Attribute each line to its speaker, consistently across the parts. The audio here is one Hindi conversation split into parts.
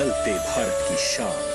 Speaker 1: बदलते भारत की शान।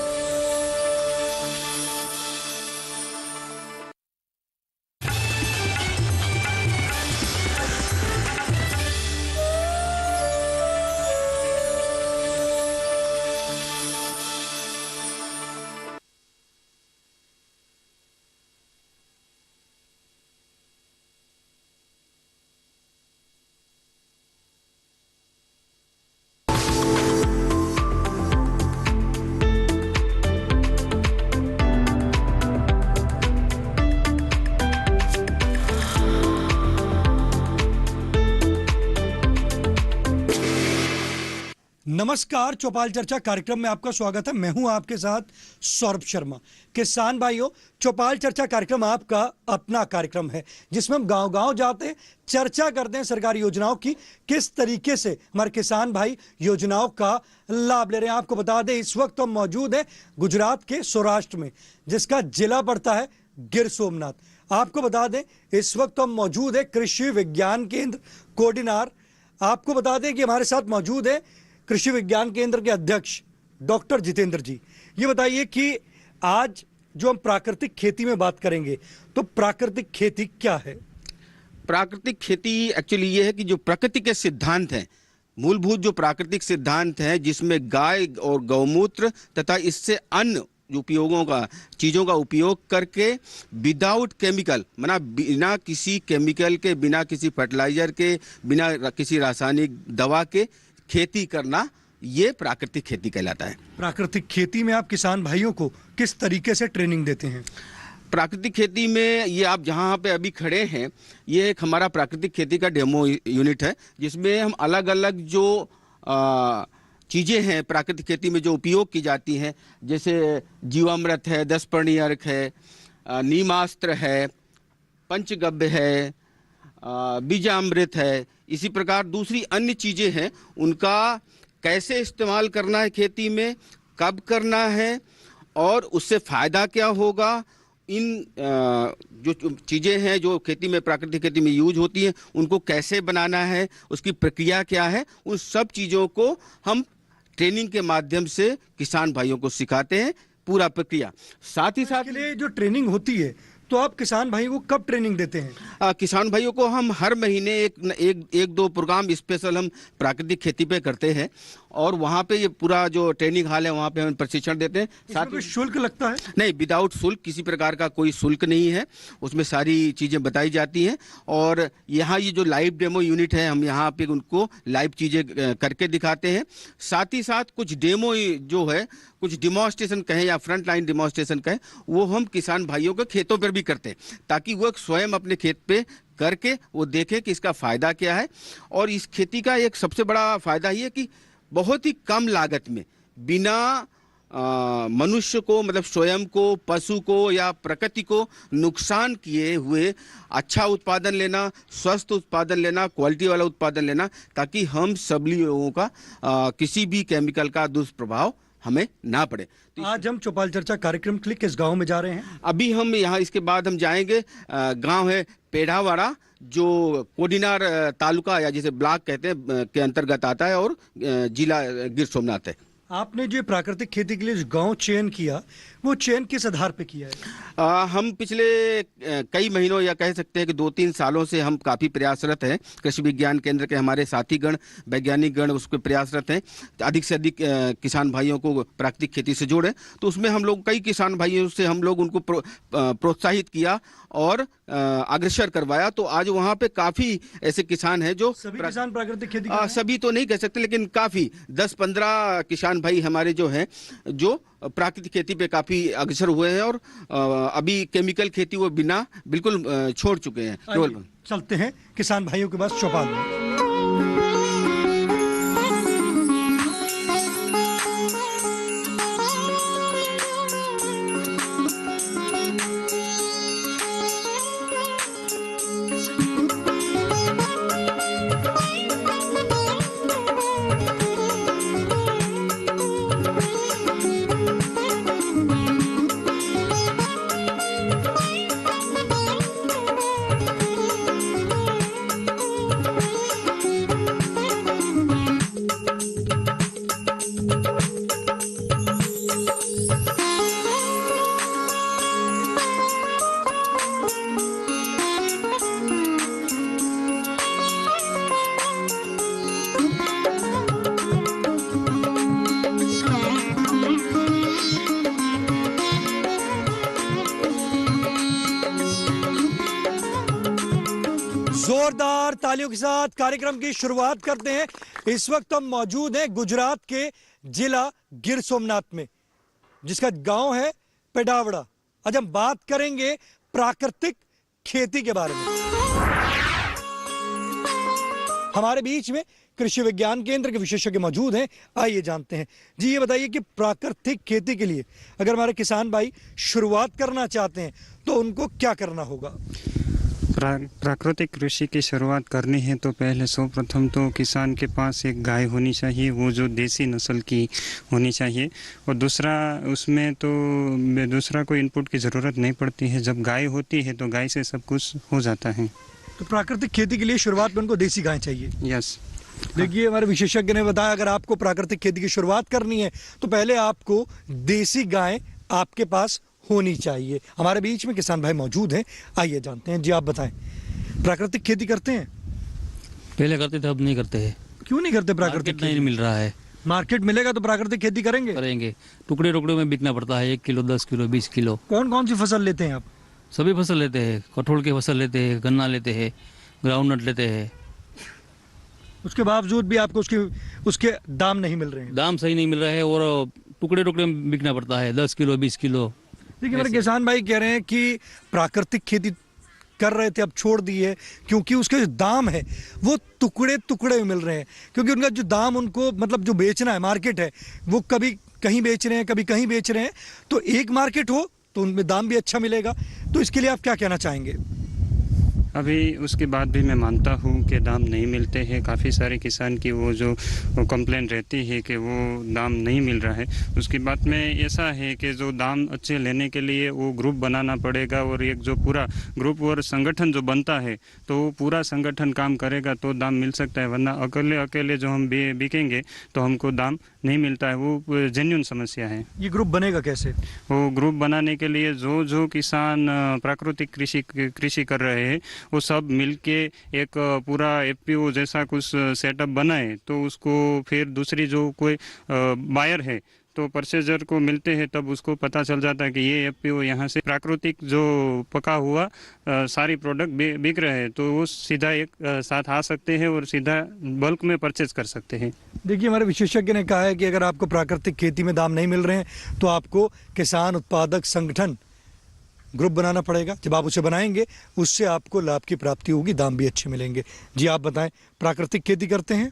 Speaker 2: नमस्कार, चौपाल चर्चा कार्यक्रम में आपका स्वागत है। मैं हूं आपके साथ सौरभ शर्मा। किसान भाइयों, चौपाल चर्चा कार्यक्रम आपका अपना कार्यक्रम है जिसमें हम गांव-गांव जाते हैं, चर्चा करते हैं सरकारी योजनाओं की, किस तरीके से हमारे किसान भाई योजनाओं का लाभ ले रहे हैं। आपको बता दें, इस वक्त हम मौजूद है गुजरात के सौराष्ट्र में, जिसका जिला पड़ता है गिर सोमनाथ। आपको बता दें, इस वक्त हम मौजूद है कृषि विज्ञान केंद्र कोडिनार। आपको बता दें कि हमारे साथ मौजूद है कृषि विज्ञान केंद्र के अध्यक्ष डॉक्टर जितेंद्र जी। ये बताइए कि आज जो हम प्राकृतिक खेती में बात करेंगे, तो प्राकृतिक खेती क्या है?
Speaker 3: प्राकृतिक खेती एक्चुअली ये है कि जो प्रकृति के सिद्धांत हैं, मूलभूत जो प्राकृतिक सिद्धांत हैं, जिसमें गाय और गौमूत्र तथा इससे अन्य जो उपयोगों का चीज़ों का उपयोग करके विदाउट केमिकल, माना बिना किसी केमिकल के, बिना किसी फर्टिलाइजर के, बिना किसी रासायनिक दवा के खेती करना, ये प्राकृतिक खेती कहलाता है।
Speaker 2: प्राकृतिक खेती में आप किसान भाइयों को किस तरीके से ट्रेनिंग देते हैं?
Speaker 3: प्राकृतिक खेती में ये आप जहाँ पे अभी खड़े हैं, ये एक हमारा प्राकृतिक खेती का डेमो यूनिट है, जिसमें हम अलग अलग जो चीज़ें हैं प्राकृतिक खेती में जो उपयोग की जाती हैं, जैसे जीवामृत है, 10 पर्णी अर्क है, नीमास्त्र है, पंचगव्य है, बीजामृत है, इसी प्रकार दूसरी अन्य चीज़ें हैं, उनका कैसे इस्तेमाल करना है खेती में, कब करना है और उससे फ़ायदा क्या होगा, इन जो चीज़ें हैं जो खेती में, प्राकृतिक खेती में यूज होती हैं, उनको कैसे बनाना है, उसकी प्रक्रिया क्या है, उन सब चीज़ों को हम ट्रेनिंग के माध्यम से किसान भाइयों को सिखाते हैं, पूरा प्रक्रिया। साथ ही साथ
Speaker 2: के लिए जो ट्रेनिंग होती है, तो आप किसान भाइयों को कब ट्रेनिंग देते हैं?
Speaker 3: किसान भाइयों को हम हर महीने एक दो प्रोग्राम स्पेशल हम प्राकृतिक खेती पे करते हैं, और वहाँ पे ये पूरा जो ट्रेनिंग हॉल है वहाँ पे हम प्रशिक्षण देते हैं।
Speaker 2: साथ में शुल्क लगता है?
Speaker 3: नहीं, विदाउट शुल्क, किसी प्रकार का कोई शुल्क नहीं है, उसमें सारी चीज़ें बताई जाती हैं। और यहाँ ये जो लाइव डेमो यूनिट है, हम यहाँ पे उनको लाइव चीज़ें करके दिखाते हैं। साथ ही साथ कुछ डेमो जो है, कुछ डिमॉन्स्ट्रेशन कहें या फ्रंट लाइन डिमॉन्स्ट्रेशन कहें, वो हम किसान भाइयों के खेतों पर भी करते हैं, ताकि वो स्वयं अपने खेत पे करके वो देखें कि इसका फ़ायदा क्या है। और इस खेती का एक सबसे बड़ा फ़ायदा ये है कि बहुत ही कम लागत में, बिना मनुष्य को, मतलब स्वयं को, पशु को या प्रकृति को नुकसान किए हुए अच्छा उत्पादन लेना, स्वस्थ उत्पादन लेना, क्वालिटी वाला उत्पादन लेना, ताकि हम सभी लोगों का किसी भी केमिकल का दुष्प्रभाव हमें ना पड़े।
Speaker 2: तो आज हम चौपाल चर्चा कार्यक्रम के लिए किस गांव में जा रहे हैं?
Speaker 3: अभी हम यहाँ, इसके बाद हम जाएंगे, गांव है पेढ़ावाड़ा, जो कोडिनार तालुका या जिसे ब्लॉक कहते हैं के अंतर्गत आता है, और जिला गिर सोमनाथ है।
Speaker 2: आपने जो प्राकृतिक खेती के लिए जो गांव चयन किया, वो चयन किस आधार पे किया है?
Speaker 3: हम पिछले कई महीनों या कह सकते हैं कि 2-3 सालों से हम काफ़ी प्रयासरत हैं। कृषि विज्ञान केंद्र के हमारे साथीगण, वैज्ञानिक गण उसके प्रयासरत हैं, अधिक से अधिक किसान भाइयों को प्राकृतिक खेती से जोड़ें। तो उसमें हम लोग कई किसान भाइयों से हम लोग उनको प्रोत्साहित किया और अग्रसर करवाया। तो आज वहाँ पे काफ़ी ऐसे किसान हैं जो
Speaker 2: सभी किसान प्राकृतिक खेती
Speaker 3: सभी तो नहीं कह सकते, लेकिन काफ़ी 10-15 किसान भाई हमारे जो हैं, जो प्राकृतिक खेती पे काफ़ी अग्रसर हुए हैं, और अभी केमिकल खेती वो बिना बिल्कुल छोड़ चुके हैं। केवल
Speaker 2: चलते हैं किसान भाइयों के पास चौपाल में। जोरदार तालियों के साथ कार्यक्रम की शुरुआत करते हैं। इस वक्त हम मौजूद हैं गुजरात के जिला गिर सोमनाथ में, जिसका गांव है पेडावड़ा। आज हम बात करेंगे प्राकृतिक खेती के बारे में। हमारे बीच में कृषि विज्ञान केंद्र के विशेषज्ञ मौजूद हैं, आइए जानते हैं। जी ये बताइए कि प्राकृतिक खेती के लिए अगर हमारे किसान भाई शुरुआत करना चाहते हैं तो उनको क्या करना होगा?
Speaker 4: प्राकृतिक कृषि की शुरुआत करनी है तो पहले सर्वप्रथम तो किसान के पास एक गाय होनी चाहिए, वो जो देसी नस्ल की होनी चाहिए। और दूसरा, उसमें तो दूसरा कोई इनपुट की ज़रूरत नहीं पड़ती है। जब गाय होती है तो गाय से सब कुछ हो जाता है।
Speaker 2: तो प्राकृतिक खेती के लिए शुरुआत में उनको देसी गाय चाहिए।
Speaker 4: यस।
Speaker 2: देखिए हमारे विशेषज्ञ ने बताया अगर आपको प्राकृतिक खेती की शुरुआत करनी है तो पहले आपको देसी गाय आपके पास होनी चाहिए। हमारे बीच में किसान भाई मौजूद हैं, आइए जानते हैं। जी आप बताएं, प्राकृतिक खेती करते हैं?
Speaker 5: पहले करते थे, अब नहीं करते हैं।
Speaker 2: क्यों नहीं करते प्राकृतिक
Speaker 5: मार्केट नहीं मिल रहा है।
Speaker 2: मार्केट मिलेगा तो प्राकृतिक खेती करेंगे।
Speaker 5: टुकड़े टुकड़े में बिकना पड़ता है, 1 किलो 10 किलो 20 किलो।
Speaker 2: कौन कौन सी फसल लेते हैं आप?
Speaker 5: सभी फसल लेते हैं, कठोल की फसल लेते हैं, गन्ना लेते हैं, ग्राउंडनट लेते हैं।
Speaker 2: उसके बावजूद भी आपको उसके दाम नहीं मिल रहे हैं।
Speaker 5: दाम सही नहीं मिल रहा है और टुकड़े टुकड़े में बिकना पड़ता है, 10 किलो 20 किलो।
Speaker 2: देखिए हमारे किसान भाई कह रहे हैं कि प्राकृतिक खेती कर रहे थे, अब छोड़ दी है क्योंकि उसके जो दाम है वो टुकड़े टुकड़े में मिल रहे हैं। क्योंकि उनका जो दाम उनको मतलब जो बेचना है, मार्केट है, वो कभी कहीं बेच रहे हैं, कभी कहीं बेच रहे हैं। तो एक मार्केट हो तो उनमें दाम भी अच्छा मिलेगा। तो इसके लिए आप क्या कहना चाहेंगे?
Speaker 4: अभी उसके बाद भी मैं मानता हूँ कि दाम नहीं मिलते हैं। काफ़ी सारे किसान की वो जो कंप्लेन रहती है कि वो दाम नहीं मिल रहा है। उसकी बात में ऐसा है कि जो दाम अच्छे लेने के लिए वो ग्रुप बनाना पड़ेगा और एक जो पूरा ग्रुप और संगठन जो बनता है तो वो पूरा संगठन काम करेगा तो दाम मिल सकता है। वरना अकेले अकेले जो हम बिकेंगे तो हमको दाम नहीं मिलता है। वो जेन्युइन समस्या है।
Speaker 2: ये ग्रुप बनेगा कैसे?
Speaker 4: वो ग्रुप बनाने के लिए जो किसान प्राकृतिक कृषि कर रहे हैं वो सब मिलके एक पूरा एफपीओ जैसा कुछ सेटअप बनाए तो उसको फिर दूसरी जो कोई बायर है तो परचेजर को मिलते हैं, तब उसको पता चल जाता है कि ये एफपीओ यहाँ से प्राकृतिक जो पका हुआ सारी प्रोडक्ट बिक रहे हैं तो वो सीधा एक साथ आ सकते हैं और सीधा बल्क में परचेज कर सकते हैं।
Speaker 2: देखिए हमारे विशेषज्ञ ने कहा है कि अगर आपको प्राकृतिक खेती में दाम नहीं मिल रहे हैं तो आपको किसान उत्पादक संगठन ग्रुप बनाना पड़ेगा। जब आप उसे बनाएंगे उससे आपको लाभ की प्राप्ति होगी, दाम भी अच्छे मिलेंगे। जी आप बताएं, प्राकृतिक खेती करते हैं?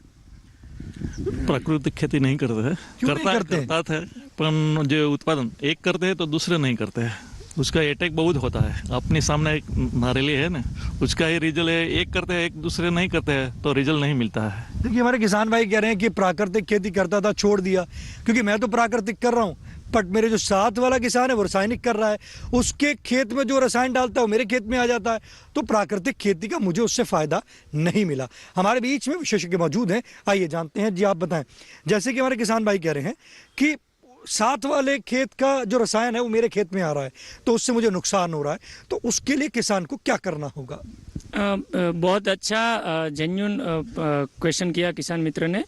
Speaker 6: प्राकृतिक खेती नहीं करते हैं। करता थे पर जो उत्पादन एक करते हैं तो दूसरे नहीं करते हैं। उसका अटैक बहुत होता है। अपने सामने एक नारेली है ना, उसका ही रिजल्ट है। एक करते हैं, एक दूसरे नहीं करते हैं तो रिजल्ट नहीं मिलता है।
Speaker 2: देखिए हमारे किसान भाई कह रहे हैं कि प्राकृतिक खेती करता था, छोड़ दिया, क्योंकि मैं तो प्राकृतिक कर रहा हूँ बट मेरे जो साथ वाला किसान है वो रासायनिक कर रहा है। उसके खेत में जो रसायन डालता है वो मेरे खेत में आ जाता है, तो प्राकृतिक खेती का मुझे उससे फायदा नहीं मिला। हमारे बीच में विशेषज्ञ मौजूद हैं, आइए जानते हैं। जी आप बताएं, जैसे कि हमारे किसान भाई कह रहे हैं कि साथ वाले खेत का जो रसायन है वो मेरे खेत में आ रहा है तो उससे मुझे नुकसान हो रहा है, तो उसके लिए किसान को क्या करना होगा?
Speaker 7: बहुत अच्छा जेन्युइन क्वेश्चन किया किसान मित्र ने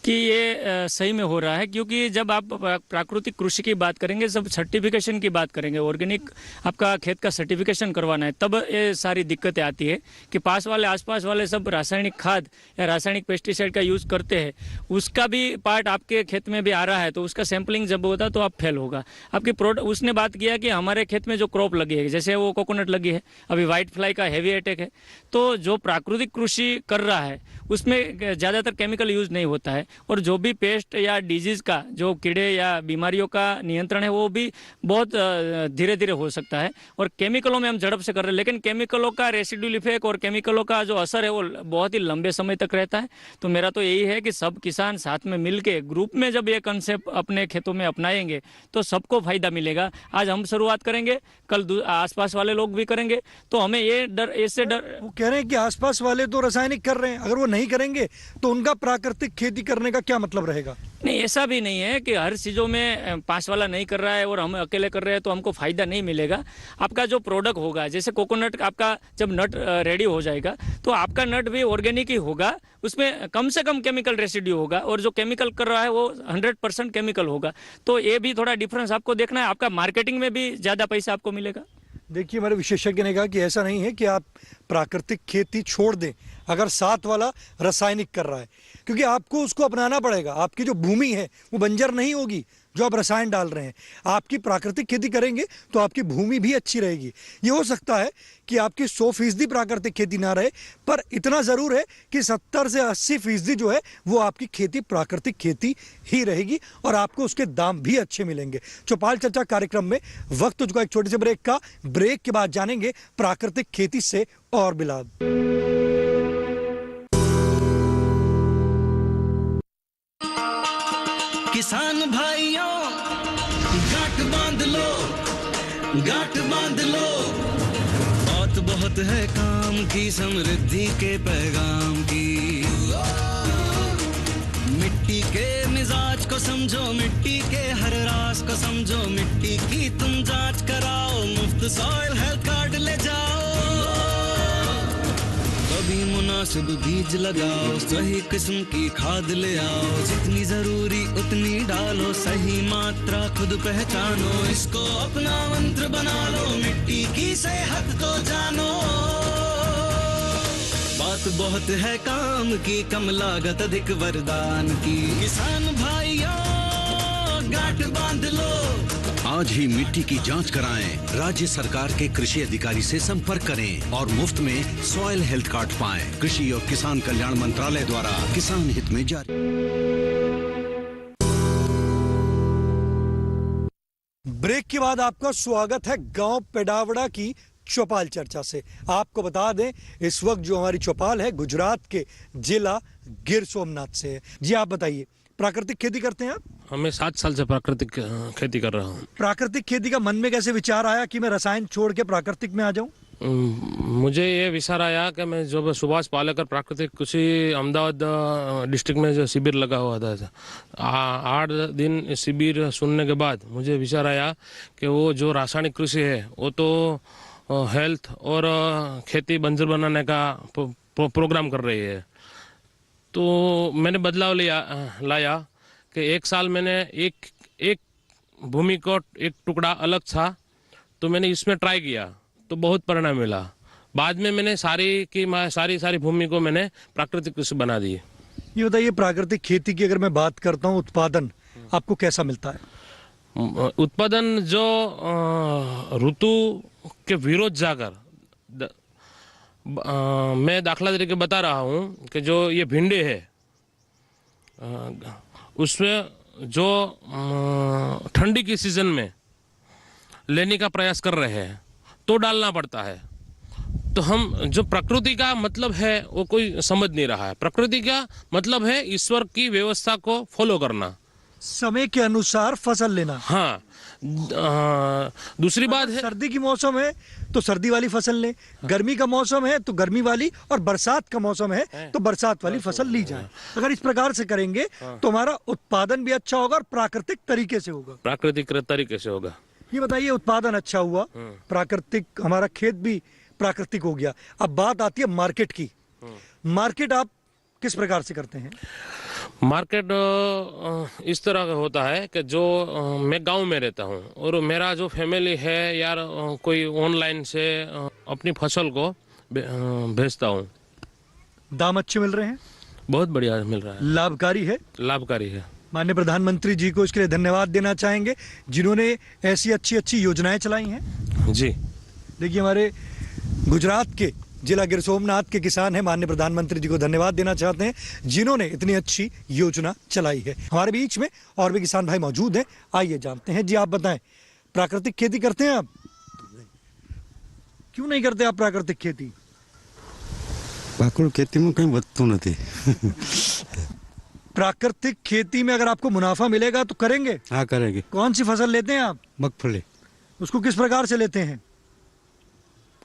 Speaker 7: कि ये सही में हो रहा है। क्योंकि जब आप प्राकृतिक कृषि की बात करेंगे, जब सर्टिफिकेशन की बात करेंगे, ऑर्गेनिक आपका खेत का सर्टिफिकेशन करवाना है, तब ये सारी दिक्कतें आती है कि पास वाले आसपास वाले सब रासायनिक खाद या रासायनिक पेस्टिसाइड का यूज़ करते हैं। उसका भी पार्ट आपके खेत में भी आ रहा है तो उसका सैंपलिंग जब होता तो आप फेल होगा। आपकी प्रोडक्ट उसने बात किया कि हमारे खेत में जो क्रॉप लगी है, जैसे वो कोकोनट लगी है, अभी व्हाइट फ्लाई का हैवी अटैक है, तो जो प्राकृतिक कृषि कर रहा है उसमें ज़्यादातर केमिकल यूज़ नहीं होता है और जो भी पेस्ट या डिजीज़ का जो कीड़े या बीमारियों का नियंत्रण है वो भी बहुत धीरे धीरे हो सकता है। और केमिकलों में हम झड़प से कर रहे हैं, लेकिन केमिकलों का रेसिड्यूल इफेक्ट और केमिकलों का जो असर है वो बहुत ही लंबे समय तक रहता है। तो मेरा तो यही है कि सब किसान साथ में मिलके ग्रुप में जब ये कंसेप्ट अपने खेतों में अपनाएंगे तो सबको फायदा मिलेगा। आज हम शुरुआत करेंगे, कल आसपास वाले लोग भी करेंगे, तो हमें ये डर, इससे डर।
Speaker 2: वो कह रहे हैं कि आसपास वाले तो रासायनिक कर रहे हैं, अगर वो नहीं करेंगे तो उनका प्राकृतिक खेती करने का क्या मतलब रहेगा?
Speaker 7: नहीं, ऐसा भी नहीं है कि हर चीज़ों में पास वाला नहीं कर रहा है और हम अकेले कर रहे हैं तो हमको फ़ायदा नहीं मिलेगा। आपका जो प्रोडक्ट होगा, जैसे कोकोनट, आपका जब नट रेडी हो जाएगा तो आपका नट भी ऑर्गेनिक ही होगा, उसमें कम से कम केमिकल रेसिड्यू होगा और जो केमिकल कर रहा है वो 100% केमिकल होगा। तो ये भी थोड़ा डिफरेंस आपको देखना है। आपका मार्केटिंग में भी ज़्यादा पैसा आपको मिलेगा।
Speaker 2: देखिए, हमारे विशेषज्ञ ने कहा कि ऐसा नहीं है कि आप प्राकृतिक खेती छोड़ दें अगर साथ वाला रासायनिक कर रहा है, क्योंकि आपको उसको अपनाना पड़ेगा। आपकी जो भूमि है वो बंजर नहीं होगी जो आप रसायन डाल रहे हैं। आपकी प्राकृतिक खेती करेंगे तो आपकी भूमि भी अच्छी रहेगी। ये हो सकता है कि आपकी 100% प्राकृतिक खेती ना रहे, पर इतना ज़रूर है कि 70 से 80% जो है वो आपकी खेती प्राकृतिक खेती ही रहेगी और आपको उसके दाम भी अच्छे मिलेंगे। चौपाल चर्चा कार्यक्रम में वक्त हो चुका एक छोटे से ब्रेक का। ब्रेक के बाद जानेंगे प्राकृतिक खेती से और भी लाभ।
Speaker 8: किसान भाइयों, गांठ बांध लो, गांठ बांध लो। बहुत बहुत है काम की, समृद्धि के पैगाम की। मिट्टी के मिजाज को समझो, मिट्टी के हर राज को समझो। मिट्टी की तुम जांच कराओ, मुफ्त सॉइल हेल्थ कार्ड ले जाओ। कभी मुनासिब बीज लगाओ, सही किस्म की खाद ले आओ। जितनी जरूरी उतनी डालो, सही मात्रा खुद पहचानो। इसको अपना मंत्र बना लो, मिट्टी की सेहत को जानो। बात बहुत है काम की, कम लागत अधिक वरदान की। किसान भाइयों, गांठ बांध लो।
Speaker 1: आज ही मिट्टी की जांच कराएं। राज्य सरकार के कृषि अधिकारी से संपर्क करें और मुफ्त में सॉइल हेल्थ कार्ड पाएं। कृषि और किसान कल्याण मंत्रालय द्वारा किसान हित में जारी।
Speaker 2: ब्रेक के बाद आपका स्वागत है गांव पेडावड़ा की चौपाल चर्चा से। आपको बता दें, इस वक्त जो हमारी चौपाल है गुजरात के जिला गिर सोमनाथ से है। जी आप बताइए, प्राकृतिक खेती करते हैं आप?
Speaker 9: मैं 7 साल से प्राकृतिक खेती कर रहा हूँ।
Speaker 2: प्राकृतिक खेती का मन में कैसे विचार आया कि मैं रसायन छोड़ के प्राकृतिक में आ जाऊं?
Speaker 9: मुझे ये विचार आया कि मैं जब सुभाष पालेकर प्राकृतिक कृषि अहमदाबाद डिस्ट्रिक्ट में जो शिविर लगा हुआ था, 8 दिन शिविर सुनने के बाद मुझे विचार आया कि वो जो रासायनिक कृषि है वो तो हेल्थ और खेती बंजर बनाने का प्रोग्राम कर रही है। तो मैंने बदलाव लाया कि 1 साल मैंने एक भूमि को एक टुकड़ा अलग था, तो मैंने इसमें ट्राई किया तो बहुत परिणाम मिला। बाद में मैंने सारी भूमि को मैंने प्राकृतिक कृषि बना दी।
Speaker 2: ये बताइए, प्राकृतिक खेती की अगर मैं बात करता हूँ, उत्पादन आपको कैसा मिलता है?
Speaker 9: उत्पादन जो ऋतु के विरोध जाकर, मैं दाखला तरीके बता रहा हूँ कि जो ये भिंडी है उसमें जो ठंडी की सीजन में लेने का प्रयास कर रहे हैं तो डालना पड़ता है। तो हम जो प्रकृति का मतलब है वो कोई समझ नहीं रहा है। प्रकृति का मतलब है ईश्वर की व्यवस्था को फॉलो करना,
Speaker 2: समय के अनुसार फसल लेना।
Speaker 9: हाँ। दूसरी बात है,
Speaker 2: सर्दी की मौसम है तो सर्दी वाली फसल लें, गर्मी का मौसम है तो गर्मी वाली, और बरसात का मौसम है तो बरसात वाली फसल ली जाए। अगर इस प्रकार से करेंगे तो हमारा उत्पादन भी अच्छा होगा और प्राकृतिक तरीके से होगा।
Speaker 9: प्राकृतिक तरीके से होगा।
Speaker 2: ये बताइए, उत्पादन अच्छा हुआ, प्राकृतिक, हमारा खेत भी प्राकृतिक हो गया। अब बात आती है मार्केट की। मार्केट आप किस प्रकार से करते हैं?
Speaker 9: मार्केट इस तरह का होता है कि जो मैं गांव में रहता हूं और मेरा जो फैमिली है यार, कोई ऑनलाइन से अपनी फसल को भेजता हूं।
Speaker 2: दाम अच्छे मिल रहे हैं?
Speaker 9: बहुत बढ़िया मिल रहा है।
Speaker 2: लाभकारी है?
Speaker 9: लाभकारी है।
Speaker 2: माननीय प्रधानमंत्री जी को इसके लिए धन्यवाद देना चाहेंगे जिन्होंने ऐसी अच्छी अच्छी योजनाएं चलाई हैं।
Speaker 9: जी
Speaker 2: देखिए, हमारे गुजरात के जिला गिर सोमनाथ के किसान हैं, माननीय प्रधानमंत्री जी को धन्यवाद देना चाहते हैं जिन्होंने इतनी अच्छी योजना चलाई है। हमारे बीच में और भी किसान भाई मौजूद हैं, आइए जानते हैं। जी आप बताएं, प्राकृतिक खेती करते हैं आप? क्यों नहीं करते आप प्राकृतिक खेती?
Speaker 10: प्राकृतिक खेती में कहीं વધતું નથી।
Speaker 2: प्राकृतिक खेती में अगर आपको मुनाफा मिलेगा तो करेंगे?
Speaker 10: हाँ करेंगे।
Speaker 2: कौन सी फसल लेते हैं आप?
Speaker 10: मगफली।
Speaker 2: उसको किस प्रकार से लेते हैं?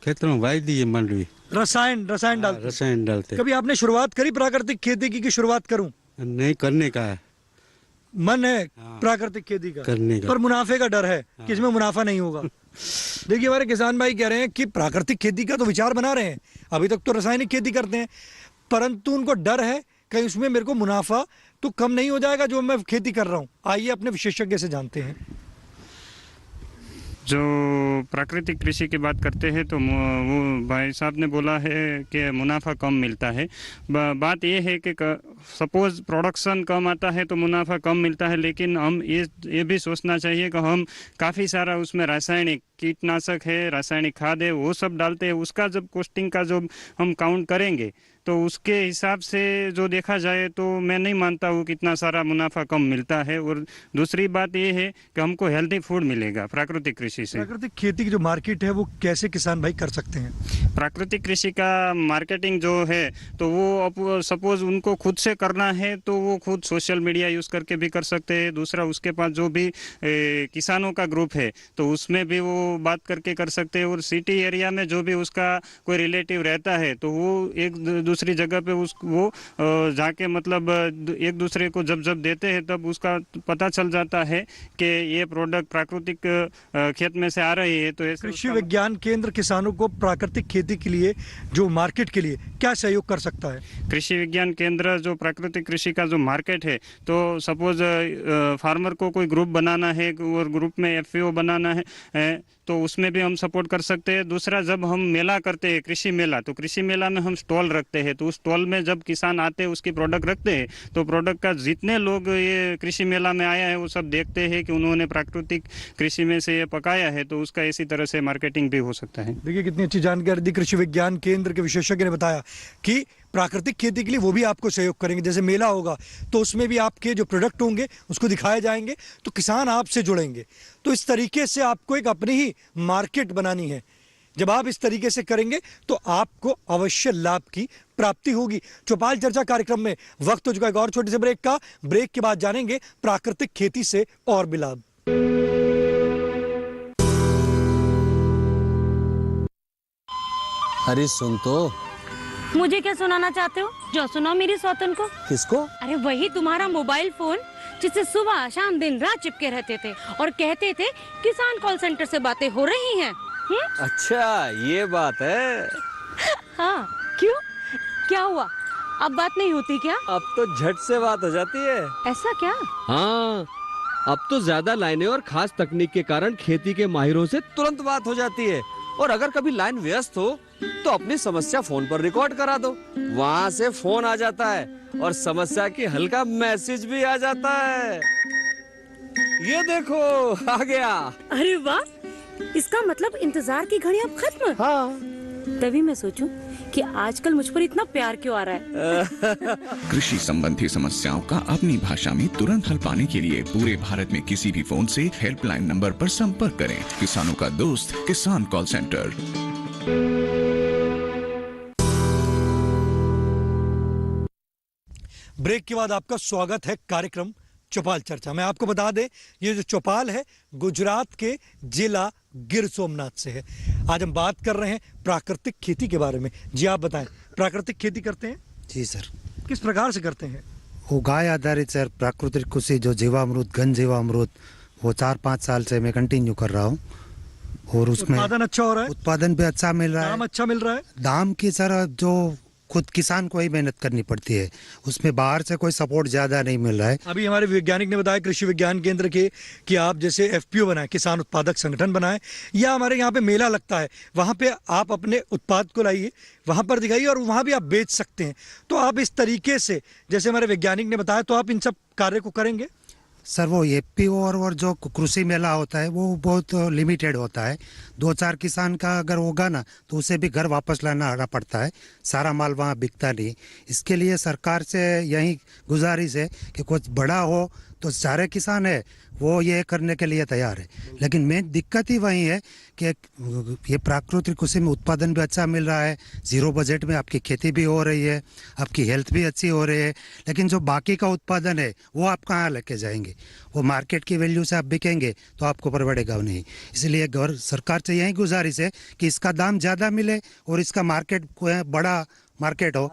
Speaker 10: खेतों में वाई दी मंडवी।
Speaker 2: रसायन डालते?
Speaker 10: रसायन डालते।
Speaker 2: कभी आपने शुरुआत करी प्राकृतिक खेती की कि शुरुआत करूं?
Speaker 10: नहीं, करने का है
Speaker 2: मन है। प्राकृतिक खेती का
Speaker 10: करने का,
Speaker 2: पर मुनाफे का डर है कि इसमें मुनाफा नहीं होगा। देखिए, हमारे किसान भाई कह रहे हैं कि प्राकृतिक खेती का तो विचार बना रहे हैं, अभी तक तो रासायनिक खेती करते हैं, परंतु उनको डर है कहीं उसमें मेरे को मुनाफा तो कम नहीं हो जाएगा जो मैं खेती कर रहा हूं। आइए अपने विशेषज्ञ से जानते हैं।
Speaker 4: जो प्राकृतिक कृषि की बात करते हैं तो वो भाई साहब ने बोला है कि मुनाफा कम मिलता है। बात ये है कि सपोज प्रोडक्शन कम आता है तो मुनाफा कम मिलता है, लेकिन हम ये भी सोचना चाहिए कि हम काफ़ी सारा उसमें रासायनिक कीटनाशक है, रासायनिक खाद है, वो सब डालते हैं। उसका जब कॉस्टिंग का जो हम काउंट करेंगे तो उसके हिसाब से जो देखा जाए तो मैं नहीं मानता हूँ कि इतना सारा मुनाफा कम मिलता है। और दूसरी बात ये है कि हमको हेल्दी फूड मिलेगा प्राकृतिक कृषि से।
Speaker 2: प्राकृतिक खेती की जो मार्केट है वो कैसे किसान भाई कर सकते हैं?
Speaker 4: प्राकृतिक कृषि का मार्केटिंग जो है तो वो सपोज उनको खुद से करना है तो वो खुद सोशल मीडिया यूज़ करके भी कर सकते हैं। दूसरा उसके पास जो भी किसानों का ग्रुप है तो उसमें भी वो बात करके कर सकते हैं। और सिटी एरिया में जो भी उसका कोई रिलेटिव रहता है तो वो एक दूसरी जगह पे वो जाके मतलब एक दूसरे को जब देते हैं तब उसका पता चल जाता है कि ये प्रोडक्ट प्राकृतिक खेत में से आ रही है। तो
Speaker 2: कृषि विज्ञान केंद्र किसानों को प्राकृतिक खेती के लिए जो मार्केट के लिए क्या सहयोग कर सकता है?
Speaker 4: कृषि विज्ञान केंद्र जो प्राकृतिक कृषि का जो मार्केट है तो सपोज फार्मर को कोई ग्रुप बनाना है और ग्रुप में FPO बनाना है तो उसमें भी हम सपोर्ट कर सकते हैं। दूसरा जब हम मेला करते हैं कृषि मेला तो कृषि मेला में हम स्टॉल रखते हैं तो उस स्टॉल में जब किसान आते हैं उसकी प्रोडक्ट रखते हैं तो प्रोडक्ट का जितने लोग ये कृषि मेला में आया है वो सब देखते हैं कि उन्होंने प्राकृतिक कृषि में से ये पकाया है तो उसका इसी तरह से मार्केटिंग भी हो सकता है।
Speaker 2: देखिए कितनी अच्छी जानकारी दी कृषि विज्ञान केंद्र के विशेषज्ञ ने बताया कि प्राकृतिक खेती के लिए वो भी आपको सहयोग करेंगे। जैसे मेला होगा तो उसमें भी आपके जो प्रोडक्ट होंगे उसको दिखाए जाएंगे तो किसान आपसे जुड़ेंगे। तो इस तरीके से आपको एक अपनी ही मार्केट बनानी है। जब आप इस तरीके से करेंगे तो आपको अवश्य लाभ की प्राप्ति होगी। चौपाल चर्चा कार्यक्रम में वक्त हो चुका है एक और छोटे से ब्रेक का। ब्रेक के बाद जानेंगे प्राकृतिक खेती से और भी लाभ।
Speaker 11: अरे सुन तो।
Speaker 12: मुझे क्या सुनाना चाहते हो? जो सुनाओ मेरी सौतन को।
Speaker 11: किसको?
Speaker 12: अरे वही तुम्हारा मोबाइल फोन जिससे सुबह शाम दिन रात चिपके रहते थे और कहते थे किसान कॉल सेंटर से बातें हो रही हैं।
Speaker 11: अच्छा ये बात है।
Speaker 12: हाँ क्यों, क्या हुआ? अब बात नहीं होती क्या?
Speaker 11: अब तो झट से बात हो जाती है।
Speaker 12: ऐसा क्या?
Speaker 11: हाँ अब तो ज्यादा लाइनें और खास तकनीक के कारण खेती के माहिरों से तुरंत बात हो जाती है। और अगर कभी लाइन व्यस्त हो तो अपनी समस्या फोन पर रिकॉर्ड करा दो, वहाँ से फोन आ जाता है और समस्या की हल का मैसेज भी आ जाता है। ये देखो आ गया।
Speaker 12: अरे वाह, इसका मतलब इंतजार की घड़ी अब खत्म।
Speaker 11: हाँ।
Speaker 12: तभी मैं सोचूं कि आजकल मुझ पर इतना प्यार क्यों आ रहा है।
Speaker 13: कृषि संबंधी समस्याओं का अपनी भाषा में तुरंत हल पाने के लिए पूरे भारत में किसी भी फोन से हेल्पलाइन नंबर पर संपर्क करें। किसानों का दोस्त किसान कॉल सेंटर।
Speaker 2: ब्रेक के बाद आपका स्वागत है कार्यक्रम चौपाल चर्चा में। आपको बता दें ये जो चौपाल है गुजरात के जिला गिर सोमनाथ से है। आज हम बात कर रहे हैं प्राकृतिक खेती के बारे में। जी आप बताएं, प्राकृतिक खेती करते हैं?
Speaker 14: जी सर।
Speaker 2: किस प्रकार से करते हैं?
Speaker 14: उगाए आधारित सर, प्राकृतिक कृषि जो जीवामृत घन जीवामृत वो 4-5 साल से मैं कंटिन्यू कर रहा हूँ और उसमें
Speaker 2: उत्पादन अच्छा हो रहा है।
Speaker 14: उत्पादन भी अच्छा मिल रहा है।
Speaker 2: दाम अच्छा मिल रहा है।
Speaker 14: दाम की सर जो खुद किसान को ही मेहनत करनी पड़ती है, उसमें बाहर से कोई सपोर्ट ज्यादा नहीं मिल रहा है।
Speaker 2: अभी हमारे वैज्ञानिक ने बताया कृषि विज्ञान केंद्र के कि आप जैसे FPO बनाए, किसान उत्पादक संगठन बनाए, या हमारे यहाँ पे मेला लगता है वहाँ पे आप अपने उत्पाद को लाइए, वहाँ पर दिखाइए और वहाँ भी आप बेच सकते हैं। तो आप इस तरीके से जैसे हमारे वैज्ञानिक ने बताया तो आप इन सब कार्य को करेंगे?
Speaker 14: सर वो FPO और जो कृषि मेला होता है वो बहुत लिमिटेड होता है। 2-4 किसान का अगर होगा ना तो उसे भी घर वापस लाना आना पड़ता है, सारा माल वहाँ बिकता नहीं। इसके लिए सरकार से यही गुजारिश है कि कुछ बड़ा हो तो सारे किसान है वो ये करने के लिए तैयार है। लेकिन मेन दिक्कत ही वही है कि ये प्राकृतिक कृषि में उत्पादन भी अच्छा मिल रहा है, जीरो बजट में आपकी खेती भी हो रही है, आपकी हेल्थ भी अच्छी हो रही है, लेकिन जो बाकी का उत्पादन है वो आप कहाँ लेके जाएंगे? वो मार्केट की वैल्यू से आप बिकेंगे तो आपको परवड़ेगा नहीं। इसलिए सरकार से यही गुजारिश है कि इसका दाम ज़्यादा मिले और इसका मार्केट बड़ा मार्केट हो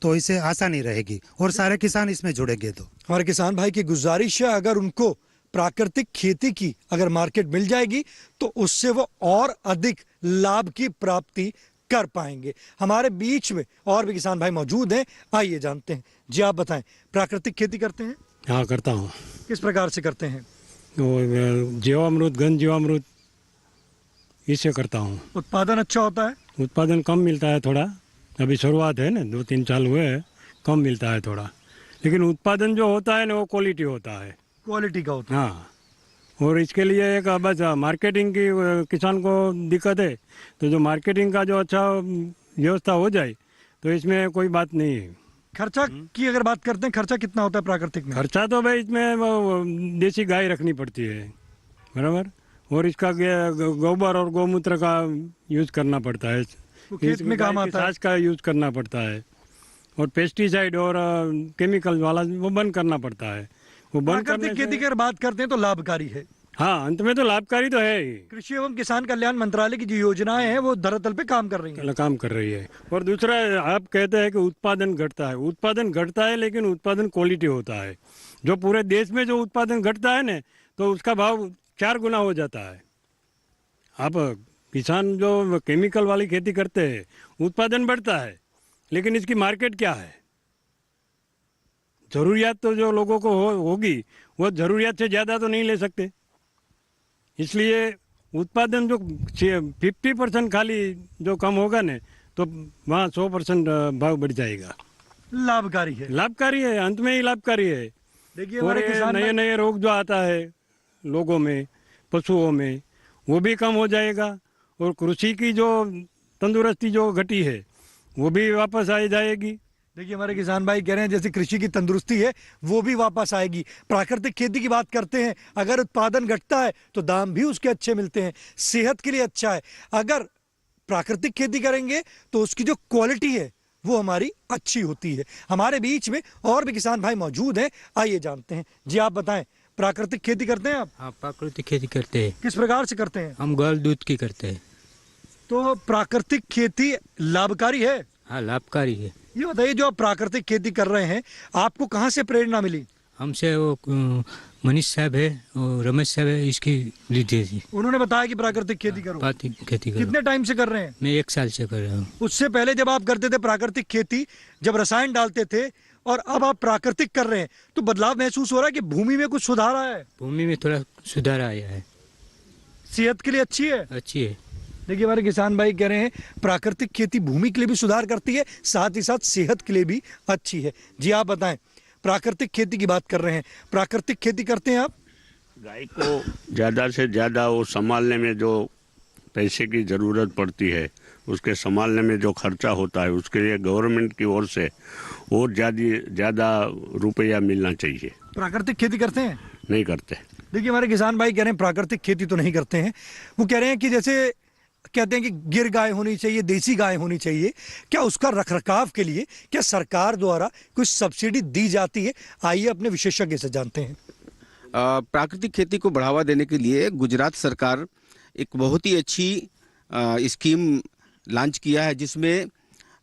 Speaker 14: तो इसे आसानी रहेगी और सारे किसान इसमें जुड़ेंगे। तो
Speaker 2: हमारे किसान भाई की गुजारिश है अगर उनको प्राकृतिक खेती की अगर मार्केट मिल जाएगी तो उससे वो और अधिक लाभ की प्राप्ति कर पाएंगे। हमारे बीच में और भी किसान भाई मौजूद हैं, आइए जानते हैं। जी आप बताएं, प्राकृतिक खेती करते हैं?
Speaker 15: हाँ करता हूँ।
Speaker 2: किस प्रकार से करते हैं?
Speaker 15: जीवामृत घन जीवामृत
Speaker 10: इससे करता हूँ।
Speaker 2: उत्पादन अच्छा होता है?
Speaker 10: उत्पादन कम मिलता है थोड़ा, अभी शुरुआत है ना, 2-3 साल हुए हैं, कम मिलता है थोड़ा, लेकिन उत्पादन जो होता है ना वो क्वालिटी होता है।
Speaker 2: क्वालिटी का होता है।
Speaker 10: हाँ, और इसके लिए एक बस मार्केटिंग की किसान को दिक्कत है, तो जो मार्केटिंग का जो अच्छा व्यवस्था हो जाए तो इसमें कोई बात नहीं है।
Speaker 2: खर्चा की अगर बात करते हैं, खर्चा कितना होता है प्राकृतिक में?
Speaker 10: खर्चा तो भाई इसमें वो देसी गाय रखनी पड़ती है, बराबर, और इसका गोबर और गौमूत्र का यूज करना पड़ता है,
Speaker 2: खेत में काम आता है,
Speaker 10: छाछ का यूज करना पड़ता है, और पेस्टिसाइड और केमिकल वाला वो बंद करना पड़ता है। वो बंद करने
Speaker 2: प्राकृतिक खेती की अगर बात करते हैं तो लाभकारी है।
Speaker 10: हाँ, अंत में तो लाभकारी तो है ही।
Speaker 2: कृषि एवं किसान कल्याण मंत्रालय की जो योजनाएं हैं वो धरातल पे काम कर रही हैं।
Speaker 10: काम कर रही है। और दूसरा, आप कहते हैं कि उत्पादन घटता है, उत्पादन घटता है लेकिन उत्पादन क्वालिटी होता है। जो पूरे देश में जो उत्पादन घटता है ना, तो उसका भाव 4 गुना हो जाता है। आप किसान जो केमिकल वाली खेती करते हैं, उत्पादन बढ़ता है लेकिन इसकी मार्केट क्या है? जरूरियात तो जो लोगों को होगी वो जरूरियात से ज़्यादा तो नहीं ले सकते, इसलिए उत्पादन जो 50% खाली जो कम होगा ना, तो वहाँ 100% भाव बढ़ जाएगा।
Speaker 2: लाभकारी है,
Speaker 10: लाभकारी है, अंत में ही लाभकारी है।
Speaker 2: देखिए हमारे किसान
Speaker 10: नए नए रोग जो आता है लोगों में, पशुओं में, वो भी कम हो जाएगा, और कृषि की जो तंदुरुस्ती जो घटी है वो भी वापस आ जाएगी।
Speaker 2: देखिए हमारे किसान भाई कह रहे हैं जैसे कृषि की तंदुरुस्ती है वो भी वापस आएगी। प्राकृतिक खेती की बात करते हैं, अगर उत्पादन घटता है तो दाम भी उसके अच्छे मिलते हैं, सेहत के लिए अच्छा है। अगर प्राकृतिक खेती करेंगे तो उसकी जो क्वालिटी है वो हमारी अच्छी होती है। हमारे बीच में और भी किसान भाई मौजूद हैं, आइए जानते हैं। जी आप बताएं, प्राकृतिक खेती करते हैं आप?
Speaker 15: हाँ, प्राकृतिक खेती करते हैं।
Speaker 2: किस प्रकार से करते हैं?
Speaker 15: हम गाय दूध की करते हैं।
Speaker 2: तो प्राकृतिक खेती लाभकारी है?
Speaker 15: हाँ, लाभकारी है।
Speaker 2: ये बताइए, जो आप प्राकृतिक खेती कर रहे हैं, आपको कहाँ से प्रेरणा मिली?
Speaker 15: हमसे वो मनीष साहब है और रमेश साहब है, इसकी ली थी।
Speaker 2: उन्होंने बताया कि प्राकृतिक खेती करो।
Speaker 15: खेती करो।
Speaker 2: कितने टाइम से कर रहे हैं?
Speaker 15: मैं 1 साल से कर रहा हूँ।
Speaker 2: उससे पहले जब आप करते थे प्राकृतिक खेती, जब रसायन डालते थे, और अब आप प्राकृतिक कर रहे हैं, तो बदलाव महसूस हो रहा है कि भूमि में कुछ सुधार आया है?
Speaker 15: भूमि में थोड़ा सुधार आया है।
Speaker 2: सेहत के लिए अच्छी है?
Speaker 15: अच्छी है।
Speaker 2: देखिए हमारे किसान भाई कह रहे हैं प्राकृतिक खेती भूमि के लिए भी सुधार करती है, साथ ही साथ सेहत के लिए भी अच्छी है। जी आप बताएं, प्राकृतिक खेती की बात कर रहे हैं, प्राकृतिक खेती करते हैं आप?
Speaker 16: गाय को ज़्यादा से ज़्यादा वो संभालने में जो पैसे की ज़रूरत पड़ती है, उसके संभालने में जो खर्चा होता है, उसके लिए गवर्नमेंट की ओर से और ज़्यादा रुपया मिलना चाहिए।
Speaker 2: प्राकृतिक खेती करते हैं?
Speaker 16: नहीं करते।
Speaker 2: देखिए हमारे किसान भाई कह रहे हैं प्राकृतिक खेती तो नहीं करते हैं। वो कह रहे हैं कि जैसे कहते हैं कि गिर गाय होनी चाहिए, देसी गाय होनी चाहिए, क्या उसका रखरखाव के लिए क्या सरकार द्वारा कुछ सब्सिडी दी जाती है? आइए अपने विशेषज्ञ से जानते हैं।
Speaker 3: प्राकृतिक खेती को बढ़ावा देने के लिए गुजरात सरकार एक बहुत ही अच्छी स्कीम लॉन्च किया है, जिसमें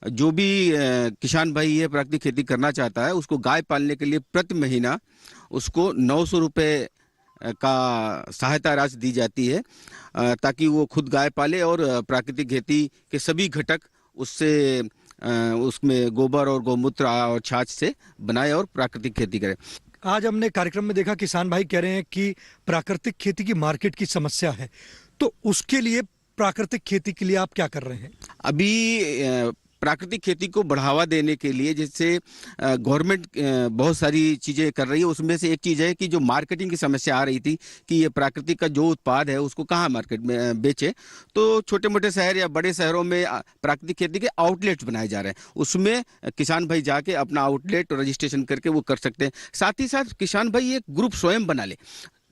Speaker 3: जो भी किसान भाई है प्राकृतिक खेती करना चाहता है, उसको गाय पालने के लिए प्रति महीना उसको 900 रुपये का सहायता राशि दी जाती है, ताकि वो खुद गाय पाले और प्राकृतिक खेती के सभी घटक उससे उसमें गोबर और गौमूत्र और छाछ से बनाए और प्राकृतिक खेती करें।
Speaker 2: आज हमने कार्यक्रम में देखा किसान भाई कह रहे हैं कि प्राकृतिक खेती की मार्केट की समस्या है, तो उसके लिए प्राकृतिक खेती के लिए आप क्या कर रहे हैं?
Speaker 3: अभी प्राकृतिक खेती को बढ़ावा देने के लिए जैसे गवर्नमेंट बहुत सारी चीज़ें कर रही है, उसमें से एक चीज़ है कि जो मार्केटिंग की समस्या आ रही थी कि ये प्राकृतिक का जो उत्पाद है उसको कहाँ मार्केट में बेचे, तो छोटे मोटे शहर या बड़े शहरों में प्राकृतिक खेती के आउटलेट्स बनाए जा रहे हैं, उसमें किसान भाई जाके अपना आउटलेट रजिस्ट्रेशन करके वो कर सकते हैं। साथ ही साथ किसान भाई एक ग्रुप स्वयं बना ले,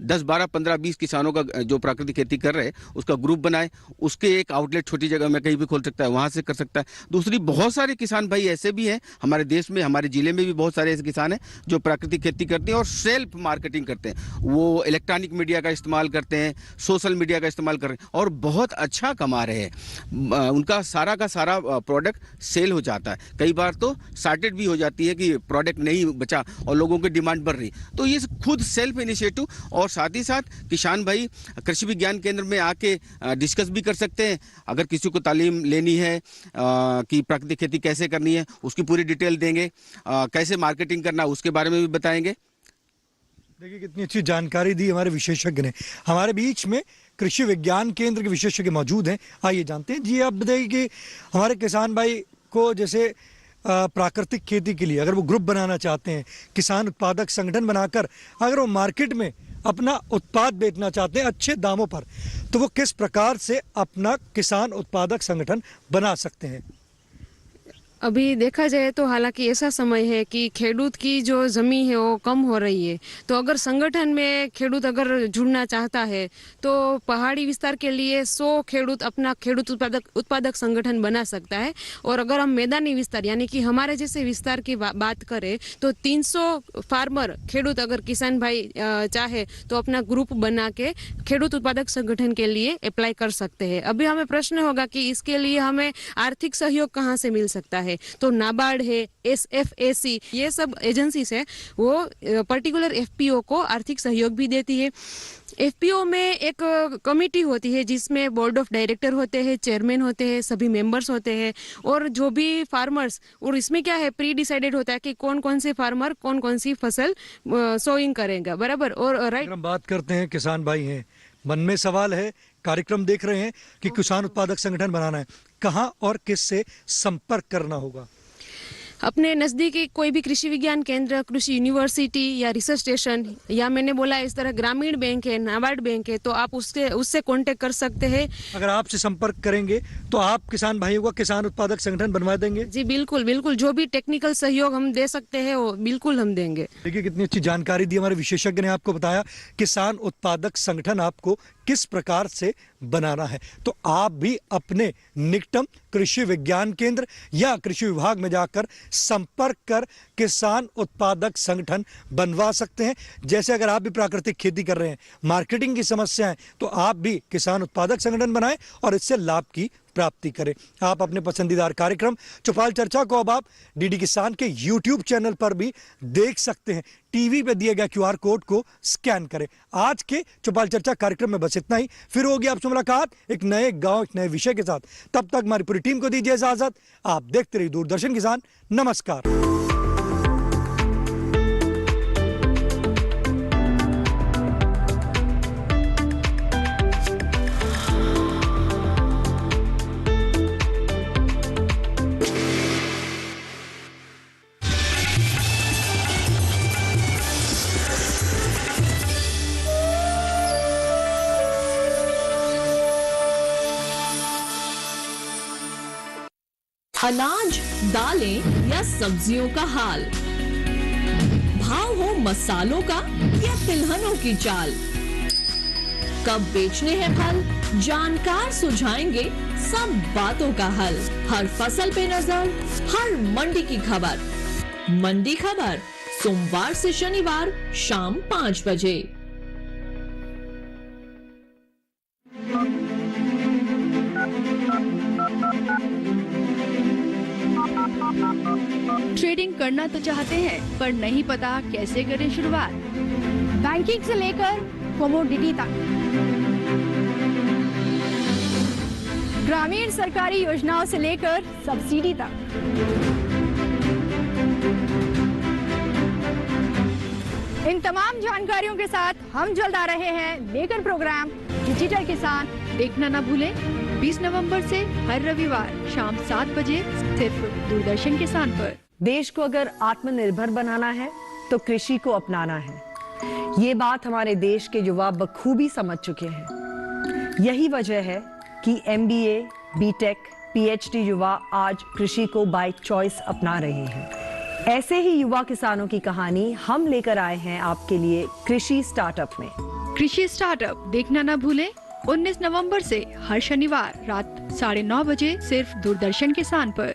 Speaker 3: 10, 12, 15, 20 किसानों का जो प्राकृतिक खेती कर रहे हैं उसका ग्रुप बनाए, उसके एक आउटलेट छोटी जगह में कहीं भी खोल सकता है, वहाँ से कर सकता है। दूसरी, बहुत सारे किसान भाई ऐसे भी हैं हमारे देश में, हमारे ज़िले में भी बहुत सारे ऐसे किसान हैं जो प्राकृतिक खेती करते हैं और सेल्फ मार्केटिंग करते हैं। वो इलेक्ट्रॉनिक मीडिया का इस्तेमाल करते हैं, सोशल मीडिया का इस्तेमाल कर रहे हैं और बहुत अच्छा कमा रहे हैं। उनका सारा का सारा प्रोडक्ट सेल हो जाता है, कई बार तो शॉर्टेज भी हो जाती है कि प्रोडक्ट नहीं बचा और लोगों की डिमांड बढ़ रही। तो ये खुद सेल्फ इनिशिएटिव, और साथ ही साथ किसान भाई कृषि विज्ञान केंद्र में आके डिस्कस भी कर सकते हैं। अगर किसी को तालीम लेनी है कि प्राकृतिक खेती कैसे करनी है, उसकी पूरी डिटेल देंगे, कैसे मार्केटिंग करना उसके बारे में भी बताएंगे।
Speaker 2: देखिए कितनी अच्छी जानकारी दी हमारे विशेषज्ञ ने। हमारे बीच में कृषि विज्ञान केंद्र के विशेषज्ञ मौजूद हैं। आइए जानते हैं। जी, आप बताइए कि हमारे किसान भाई को जैसे प्राकृतिक खेती के लिए अगर वो ग्रुप बनाना चाहते हैं, किसान उत्पादक संगठन बनाकर अगर वो मार्केट में अपना उत्पाद बेचना चाहते हैं अच्छे दामों पर, तो वो किस प्रकार से अपना किसान उत्पादक संगठन बना सकते हैं?
Speaker 17: अभी देखा जाए तो हालांकि ऐसा समय है कि खेडूत की जो जमीन है वो कम हो रही है, तो अगर संगठन में खेडूत अगर जुड़ना चाहता है तो पहाड़ी विस्तार के लिए 100 खेडूत अपना खेडूत उत्पादक संगठन बना सकता है। और अगर हम मैदानी विस्तार यानी कि हमारे जैसे विस्तार की बात करें तो 300 फार्मर खेडूत अगर किसान भाई चाहे तो अपना ग्रुप बना के खेडूत उत्पादक संगठन के लिए अप्लाई कर सकते हैं। अभी हमें प्रश्न होगा कि इसके लिए हमें आर्थिक सहयोग कहाँ से मिल सकता है, तो नाबार्ड है, SFAC, ये सब एजेंसीज है, वो पर्टिकुलर FPO को आर्थिक सहयोग भी देती है। FPO में एक कमेटी होती है जिसमें बोर्ड ऑफ डायरेक्टर होते हैं, चेयरमैन होते हैं, सभी मेंबर्स होते हैं और जो भी फार्मर्स, और इसमें क्या है प्री डिसाइडेड होता है कि कौन कौन से फार्मर कौन कौन सी फसल सोइंग करेगा, बराबर। और राइट,
Speaker 2: हम बात करते हैं किसान भाई हैं, मन में सवाल है, कार्यक्रम देख रहे हैं कि किसान उत्पादक संगठन बनाना है, कहाँ और किस से संपर्क करना होगा?
Speaker 17: अपने नज़दीकी कोई भी कृषि विज्ञान केंद्र, कृषि यूनिवर्सिटी या रिसर्च स्टेशन, या मैंने बोला इस तरह ग्रामीण बैंक है, नाबार्ड बैंक है, तो आप उससे कांटेक्ट कर सकते हैं।
Speaker 2: अगर आपसे संपर्क करेंगे तो आप किसान भाइयों का किसान उत्पादक संगठन बनवा देंगे?
Speaker 17: जी बिल्कुल बिल्कुल, जो भी टेक्निकल सहयोग हम दे सकते हैं वो बिल्कुल हम देंगे।
Speaker 2: देखिए कितनी अच्छी जानकारी दी हमारे विशेषज्ञ ने आपको बताया किसान उत्पादक संगठन आपको किस प्रकार से बनाना है। तो आप भी अपने निकटम कृषि विज्ञान केंद्र या कृषि विभाग में जाकर संपर्क कर किसान उत्पादक संगठन बनवा सकते हैं। जैसे अगर आप भी प्राकृतिक खेती कर रहे हैं, मार्केटिंग की समस्या है, तो आप भी किसान उत्पादक संगठन बनाएं और इससे लाभ की प्राप्ति करें। आप अपने पसंदीदार कार्यक्रम चौपाल चर्चा को अब आप डीडी किसान के YouTube चैनल पर भी देख सकते हैं। टीवी पे दिए गए QR कोड को स्कैन करें। आज के चौपाल चर्चा कार्यक्रम में बस इतना ही। फिर होगी आपसे मुलाकात एक नए गांव, एक नए विषय के साथ। तब तक हमारी पूरी टीम को दीजिए इजाजत। आप देखते रहिए दूरदर्शन किसान। नमस्कार।
Speaker 18: अनाज, दालें या सब्जियों का हाल, भाव हो मसालों का या तिलहनों की चाल, कब बेचने हैं फल, जानकार सुझाएंगे सब बातों का हल। हर फसल पे नजर, हर मंडी की खबर। मंडी खबर सोमवार से शनिवार शाम 5 बजे।
Speaker 19: ट्रेडिंग करना तो चाहते हैं पर नहीं पता कैसे करें शुरुआत। बैंकिंग से लेकर कमोडिटी तक, ग्रामीण सरकारी योजनाओं से लेकर सब्सिडी तक, इन तमाम जानकारियों के साथ हम जल्द आ रहे हैं लेकर प्रोग्राम डिजिटल किसान। देखना ना भूलें 20 नवंबर से हर रविवार शाम 7 बजे सिर्फ दूरदर्शन किसान पर।
Speaker 20: देश को अगर आत्मनिर्भर बनाना है तो कृषि को अपनाना है। ये बात हमारे देश के युवा बखूबी समझ चुके हैं। यही वजह है कि MBA, BTech, PhD युवा आज कृषि को बाय चॉइस अपना रहे हैं। ऐसे ही युवा किसानों की कहानी हम लेकर आए हैं आपके लिए कृषि स्टार्टअप में।
Speaker 19: कृषि स्टार्टअप देखना ना भूलें 19 नवंबर से हर शनिवार रात 9:30 बजे सिर्फ दूरदर्शन किसान पर।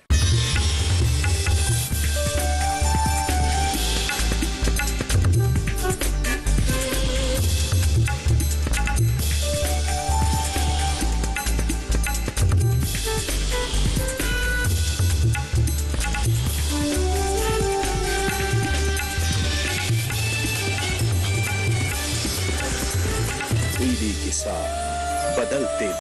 Speaker 21: डीडी किसान, बदलते